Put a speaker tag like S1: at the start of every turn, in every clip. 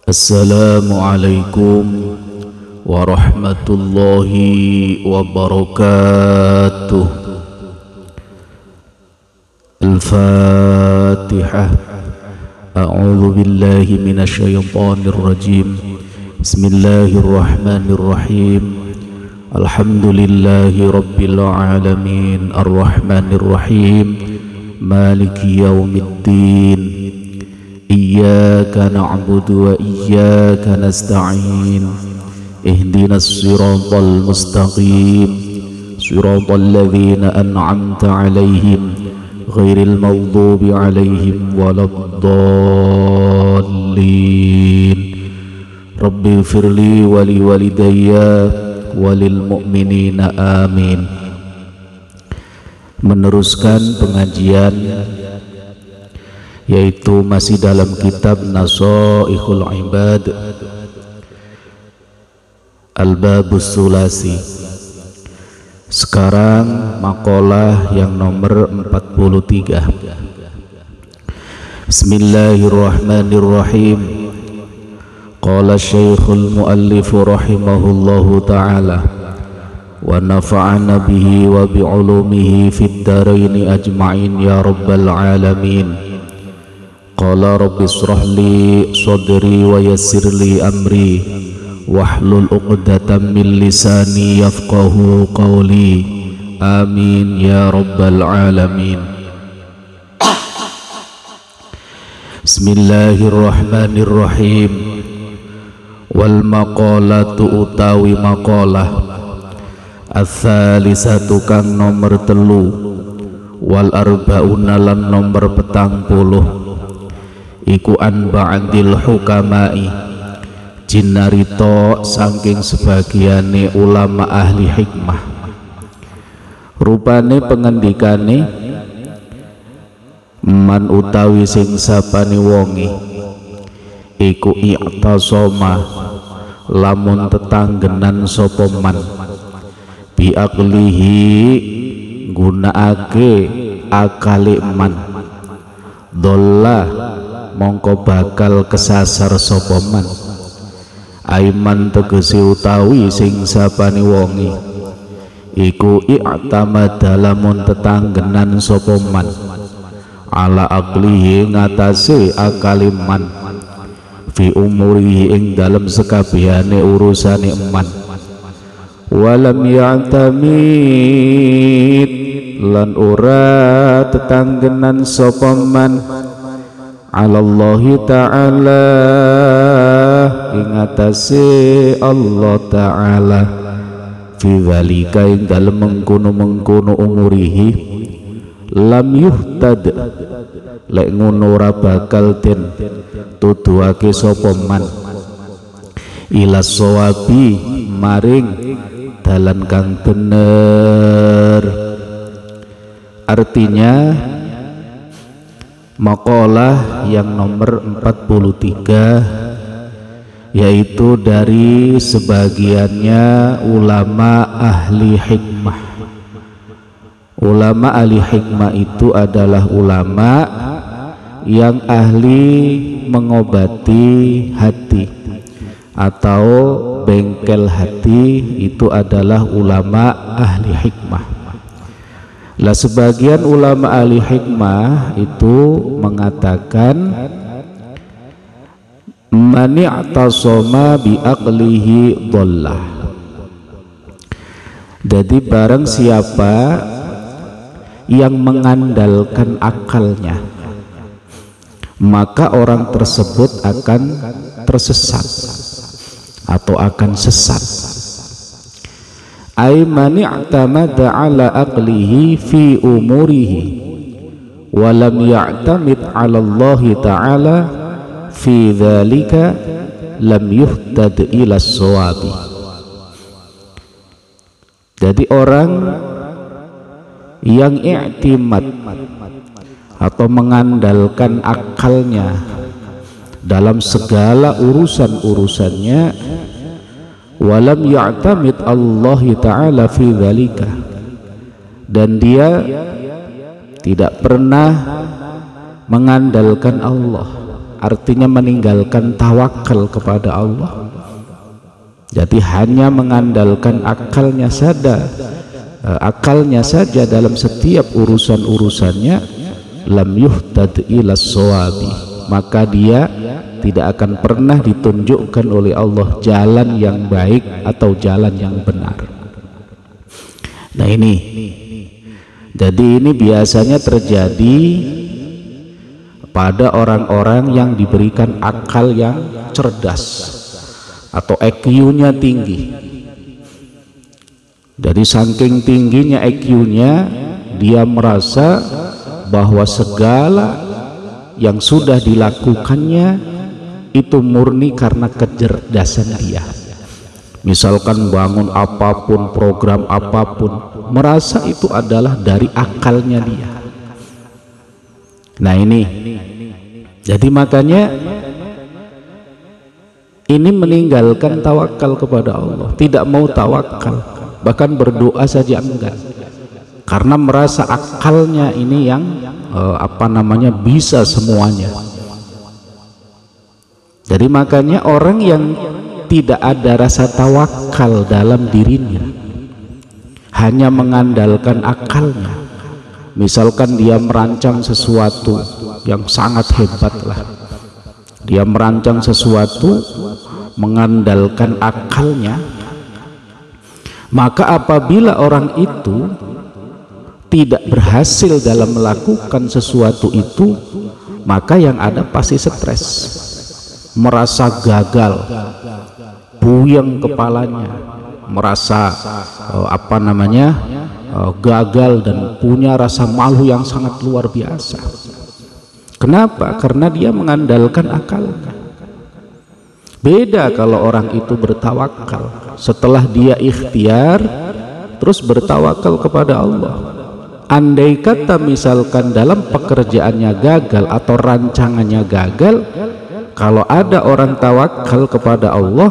S1: Assalamualaikum warahmatullahi wabarakatuh. Al-Fatihah. A'udzu billahi minasyaitonir rajim. Bismillahirrahmanirrahim. Alhamdulillahi rabbil alamin. Ar-Rahmanir Rahim. Maliki yaumiddin. Iyyaka na'budu wa iyyaka nasta'in. Ihdinas siratal mustaqim. Siratal ladzina an'amta 'alaihim ghairil maghdubi 'alaihim waladdallin. Rabbi firli wa li walidayya walil mu'minina amin. Meneruskan pengajian yaitu masih dalam kitab Nashaihul Ibad Al-Babus Sulasi. Sekarang makalah yang nomor 43. Bismillahirrahmanirrahim. Qala Syekhul Muallif rahimahullahu ta'ala wa nafa'ana bihi wa bi'ulumihi fid daraini ajma'in ya rabbal alamin. Qala rabbi ishrah li sadri wa yassir li amri wahlul 'uqdatam min lisani yafqahu qawli. Amin ya rabbal alamin. Bismillahirrahmanirrahim. Wal maqalatu utawi maqalah ats-tsalisatu kang nomor 3 wal arba'una lan nomor 40 iku an ba'dil hukamai jinarito saking sebagiane ulama ahli hikmah. Rupane pengendikane man utawi sing sapane wonge iku i'tasoma lamun tetanggenan sapa man bi aqlihi gunakake akale man dolla mongko bakal kesasar sapa man. Aiman tegese utawi sing sapane wonge iku i'tamada lamun tetanggenan sapa man ala aqlihi ngatasé akale man fi umurihi ing dalem sekabehane urusane man. Walam ya'tamid lan ora tetanggenan sapa man alallahi ta'ala ingatasi Allah ta'ala fi dzalika ing dalem mengkono-mengkono umurihi lam yuhtad lek ngono ora bakal den tuduhake sapa man ila shawabi maring dalan kang bener. Artinya makalah yang nomor 43 yaitu dari sebagiannya ulama ahli hikmah. Ulama ahli hikmah itu adalah ulama yang ahli mengobati hati atau bengkel hati, itu adalah ulama ahli hikmah. Lah sebagian ulama ahli hikmah itu mengatakan man i'tasama bi aqlihi dhallah. Jadi barang siapa yang mengandalkan akalnya maka orang tersebut akan tersesat atau akan sesat. Ay man i'tamada ala aqlihi fi umurihi wa lam ya'tamid ala Allah ta'ala fi dzalika lam yuhtad ila shawabi. Jadi orang yang i'timad atau mengandalkan akalnya dalam segala urusan-urusannya, walam ya'tamid Allah ta'ala fi dzalika, dan dia tidak pernah mengandalkan Allah artinya meninggalkan tawakal kepada Allah. Jadi hanya mengandalkan akalnya saja dalam setiap urusan-urusannya, lam yuhtad ila shawabi, maka dia tidak akan pernah ditunjukkan oleh Allah jalan yang baik atau jalan yang benar. Nah ini, jadi ini biasanya terjadi pada orang-orang yang diberikan akal yang cerdas atau IQ-nya tinggi. Jadi saking tingginya IQ-nya, dia merasa bahwa segala yang sudah dilakukannya itu murni karena kecerdasan dia. Misalkan bangun apapun, program apapun, merasa itu adalah dari akalnya dia. Nah ini, jadi makanya ini meninggalkan tawakal kepada Allah, tidak mau tawakal, bahkan berdoa saja enggak, karena merasa akalnya ini yang bisa semuanya. Jadi makanya orang yang tidak ada rasa tawakal dalam dirinya, hanya mengandalkan akalnya, misalkan dia merancang sesuatu yang sangat hebat lah, dia merancang sesuatu mengandalkan akalnya, maka apabila orang itu tidak berhasil dalam melakukan sesuatu itu, maka yang ada pasti stres, merasa gagal, puyeng kepalanya, merasa gagal dan punya rasa malu yang sangat luar biasa. Kenapa? Karena dia mengandalkan akalnya. Beda kalau orang itu bertawakal, setelah dia ikhtiar terus bertawakal kepada Allah. Andai kata misalkan dalam pekerjaannya gagal atau rancangannya gagal, kalau ada orang tawakal kepada Allah,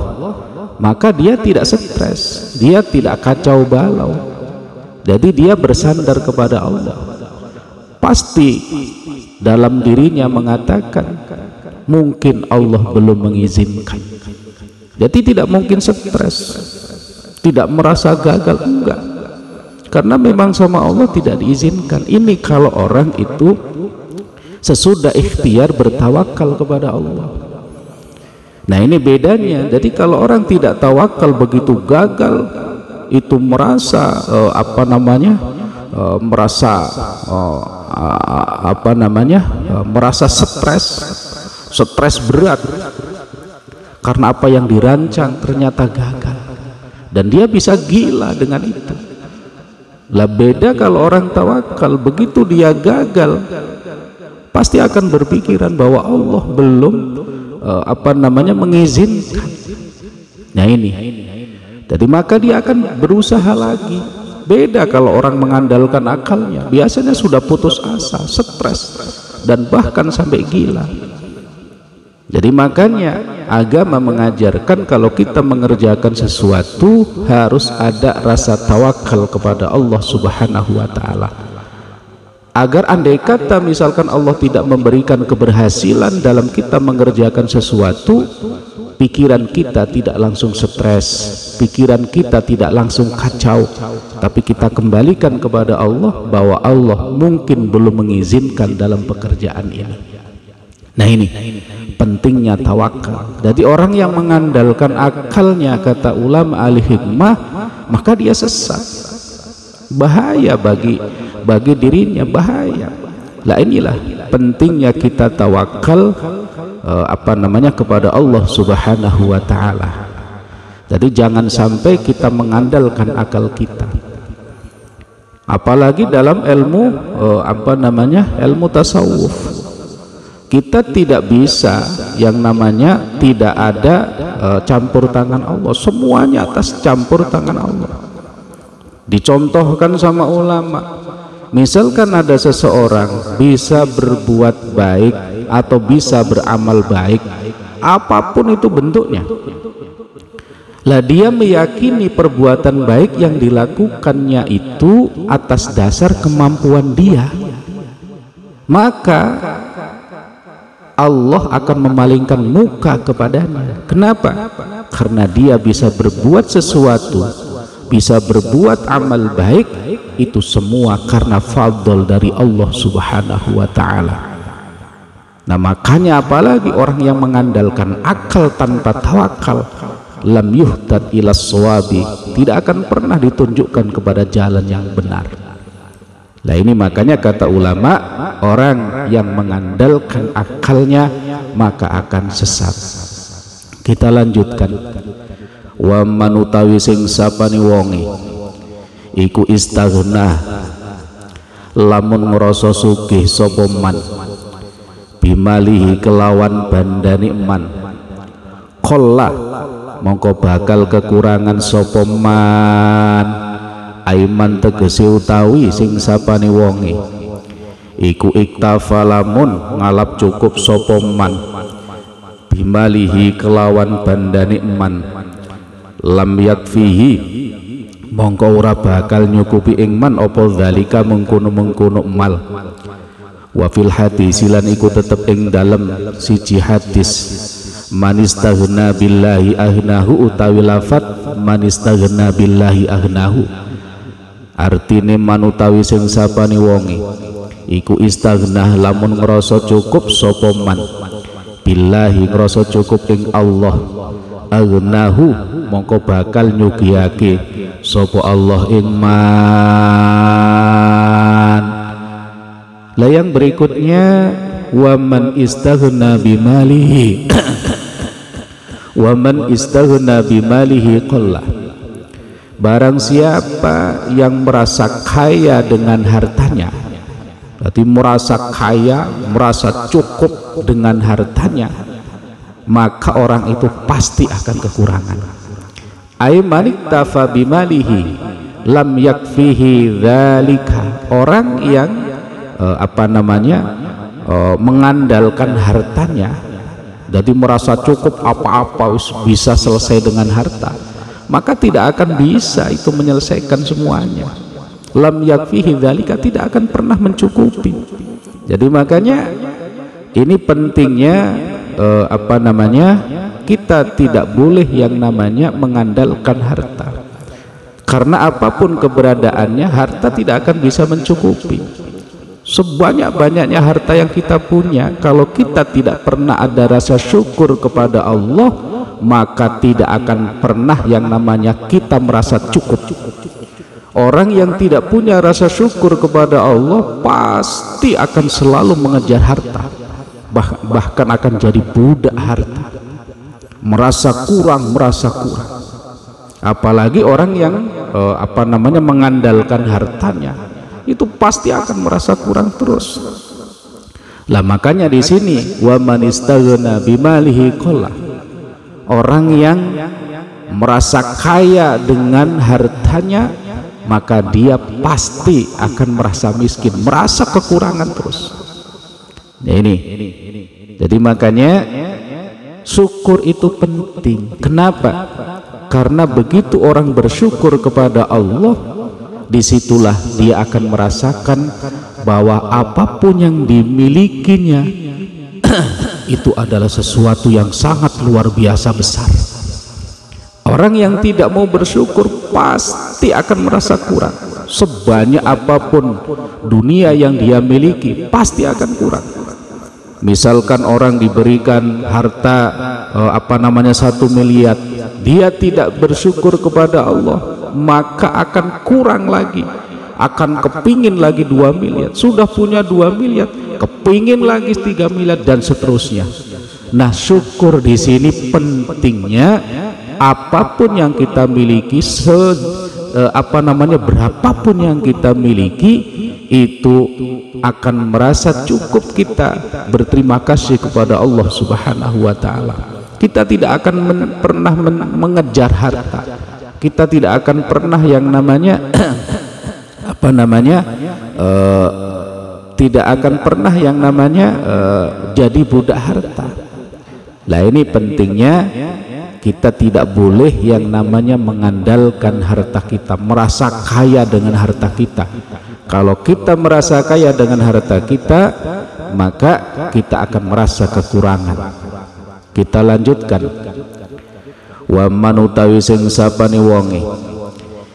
S1: maka dia tidak stres, dia tidak kacau balau. Jadi dia bersandar kepada Allah, pasti dalam dirinya mengatakan mungkin Allah belum mengizinkan. Jadi tidak mungkin stres, tidak merasa gagal, enggak, karena memang sama Allah tidak diizinkan. Ini kalau orang itu sesudah ikhtiar bertawakal kepada Allah. Nah ini bedanya. Jadi kalau orang tidak tawakal, begitu gagal itu merasa merasa stres berat karena apa yang dirancang ternyata gagal, dan dia bisa gila dengan itu. Lah beda kalau orang tawakal, begitu dia gagal pasti akan berpikiran bahwa Allah belum mengizinkan. Nah ini, jadi maka dia akan berusaha lagi. Beda kalau orang mengandalkan akalnya, biasanya sudah putus asa, stres, dan bahkan sampai gila. Jadi makanya agama mengajarkan kalau kita mengerjakan sesuatu harus ada rasa tawakal kepada Allah Subhanahu wa ta'ala, agar andai kata misalkan Allah tidak memberikan keberhasilan dalam kita mengerjakan sesuatu, pikiran kita tidak langsung stres, pikiran kita tidak langsung kacau, tapi kita kembalikan kepada Allah bahwa Allah mungkin belum mengizinkan dalam pekerjaan ini. Nah ini pentingnya tawakal. Jadi orang yang mengandalkan akalnya, kata ulama ahli hikmah, maka dia sesat, bahaya bagi dirinya, bahaya. Lah inilah pentingnya kita tawakal kepada Allah Subhanahu wa ta'ala. Jadi jangan sampai kita mengandalkan akal kita, apalagi dalam ilmu ilmu tasawuf. Kita tidak bisa yang namanya tidak ada campur tangan Allah, semuanya atas campur tangan Allah. Dicontohkan sama ulama, misalkan ada seseorang bisa berbuat baik atau bisa beramal baik, apapun itu bentuknya, lah dia meyakini perbuatan baik yang dilakukannya itu atas dasar kemampuan dia, maka Allah akan memalingkan muka kepadanya. Kenapa? Karena dia bisa berbuat sesuatu, bisa berbuat amal baik, itu semua karena fadl dari Allah Subhanahu wa ta'ala. Nah makanya apalagi orang yang mengandalkan akal tanpa tawakal, lam yuhtad ila shawabi, tidak akan pernah ditunjukkan kepada jalan yang benar. Nah ini makanya kata ulama, orang yang mengandalkan akalnya maka akan sesat. Kita lanjutkan. Wa manutawi sing sapani wonge iku istaghna lamun ngrasa sugih sapa man bimalihi kelawan bandane man qalla mongko bakal kekurangan sapa man aiman tegese utawi sing sapane wonge iku iktafa lamun ngalap cukup sapa man bimalihi kelawan bandane man lam yakfihi mongko ora bakal nyukupi ing man apa zalika mengkono-mengkono mal. Wa fil hadis lan iku tetep ing dalem siji hadis manistaghna billahi ahnahu utawi lafat manistaghna billahi ahnahu artine manutawi sing sapane wonge iku istaghnah lamun ngrasa cukup sapa man billahi ngrasa cukup ing Allah agnahu mongko bakal nyugihake sapa Allah ing man. Lah yang berikutnya wa man istaghna bimalihi wa man istaghna bimalihi qalla, barang siapa yang merasa kaya dengan hartanya, berarti merasa kaya, merasa cukup dengan hartanya, maka orang itu pasti akan kekurangan. Aimanik tafa bimalihi lam yakfihi dzalika, orang yang mengandalkan hartanya, jadi merasa cukup apa-apa bisa selesai dengan harta, maka tidak akan bisa itu menyelesaikan semuanya. Lam yakfihi dzalika, tidak akan pernah mencukupi. Jadi makanya ini pentingnya kita tidak boleh yang namanya mengandalkan harta, karena apapun keberadaannya harta tidak akan bisa mencukupi. Sebanyak-banyaknya harta yang kita punya, kalau kita tidak pernah ada rasa syukur kepada Allah, maka tidak akan pernah yang namanya kita merasa cukup. Orang yang tidak punya rasa syukur kepada Allah pasti akan selalu mengejar harta, bahkan akan jadi budak harta, merasa kurang. Apalagi orang yang mengandalkan hartanya, itu pasti akan merasa kurang terus. Lah makanya di sini wa man istaghna bimalihi qalla, orang yang merasa kaya dengan hartanya, maka dia pasti akan merasa miskin, merasa kekurangan terus. Nah, ini. Jadi makanya syukur itu penting. Kenapa? Karena begitu orang bersyukur kepada Allah, disitulah dia akan merasakan bahwa apapun yang dimilikinya itu adalah sesuatu yang sangat luar biasa besar. Orang yang tidak mau bersyukur pasti akan merasa kurang. Sebanyak apapun dunia yang dia miliki pasti akan kurang. Misalkan orang diberikan harta 1 miliar, dia tidak bersyukur kepada Allah, maka akan kurang lagi, akan kepingin lagi 2 miliar. Sudah punya 2 miliar, kepingin lagi 3 miliar dan seterusnya. Nah, syukur di sini pentingnya apapun yang kita miliki, berapapun yang kita miliki, itu akan merasa cukup. Kita berterima kasih kepada Allah Subhanahu wa ta'ala. Kita tidak akan pernah mengejar harta, kita tidak akan pernah yang namanya tidak akan pernah yang namanya jadi budak harta. Lah ini pentingnya kita tidak boleh yang namanya mengandalkan harta kita, merasa kaya dengan harta kita. Kalau kita merasa kaya dengan harta kita, maka kita akan merasa kekurangan. Kita lanjutkan. Wa man utawi sing sapane wonge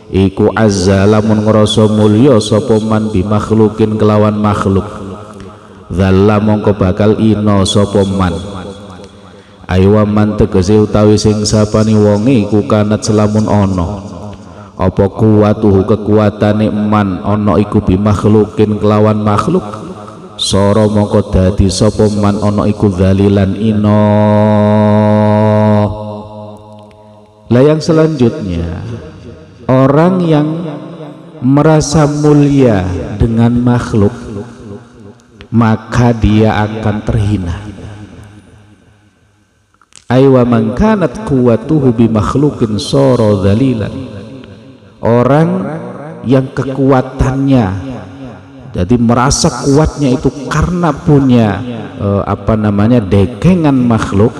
S1: iku azza lamun ngrasa mulya sapa man bi makhlukin kelawan makhluk, dzalla mongko bakal ina sapa man. Aywa man tegese utawi sing sapane wonge iku kanat selamun ana apa kuwatuhu kekuatane man ana iku bi makhlukin kelawan makhluk, sara mongko dadi sapa man ana iku dzalilan ina. Lah yang selanjutnya, orang yang merasa mulia dengan makhluk maka dia akan terhina. Aywa man kanat quwwatuhu bi makhlukin sara dzalilan. Orang yang kekuatannya jadi merasa kuatnya itu karena punya dekengan makhluk,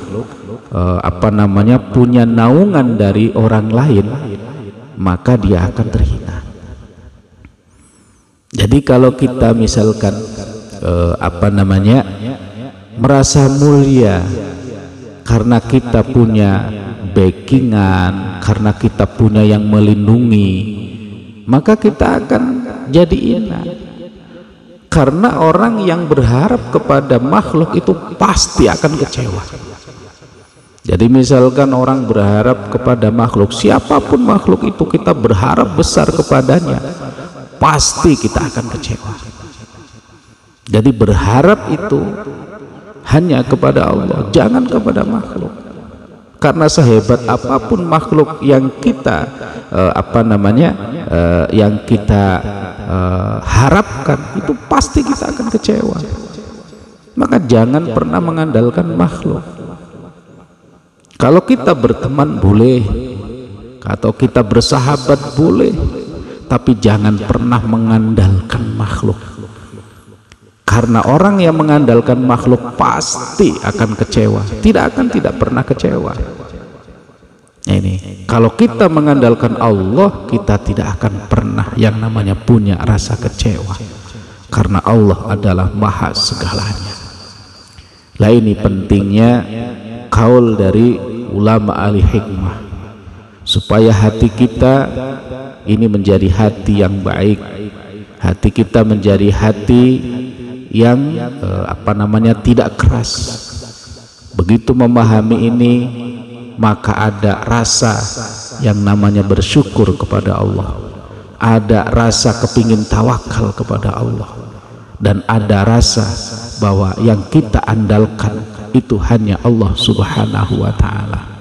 S1: punya naungan dari orang lain, maka dia akan terhina. Jadi kalau kita misalkan merasa mulia karena kita punya backingan, karena kita punya yang melindungi, maka kita akan jadi hina. Karena orang yang berharap kepada makhluk itu pasti akan kecewa. Jadi misalkan orang berharap kepada makhluk, siapapun makhluk itu, kita berharap besar kepadanya, pasti kita akan kecewa. Jadi berharap itu hanya kepada Allah, jangan kepada makhluk. Karena sehebat apapun makhluk yang kita harapkan, itu pasti kita akan kecewa. Maka jangan pernah mengandalkan makhluk. Kalau kita berteman boleh, atau kita bersahabat boleh, tapi jangan pernah mengandalkan makhluk. Karena orang yang mengandalkan makhluk pasti akan kecewa, tidak pernah kecewa. Ini kalau kita mengandalkan Allah, kita tidak akan pernah yang namanya punya rasa kecewa, karena Allah adalah maha segalanya. Lah ini pentingnya kaul dari ulama ahli hikmah, supaya hati kita ini menjadi hati yang baik, hati kita menjadi hati yang tidak keras. Begitu memahami ini, maka ada rasa yang namanya bersyukur kepada Allah, ada rasa kepingin tawakal kepada Allah, dan ada rasa bahwa yang kita andalkan itu hanya Allah Subhanahu wa ta'ala.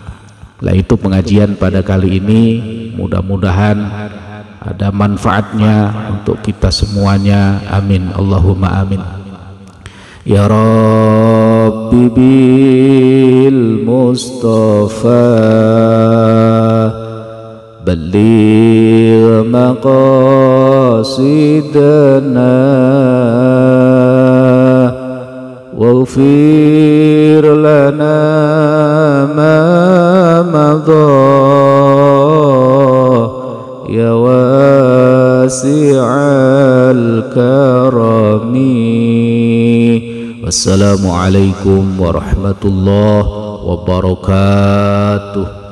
S1: Lah itu pengajian pada kali ini, mudah-mudahan ada manfaatnya untuk kita semuanya. Amin, Allahumma amin. Ya Rabbi bil Mustafa balligh maqasidana waghfir lana ma madha ya wasi'al karami. Wassalamualaikum warahmatullahi wabarakatuh.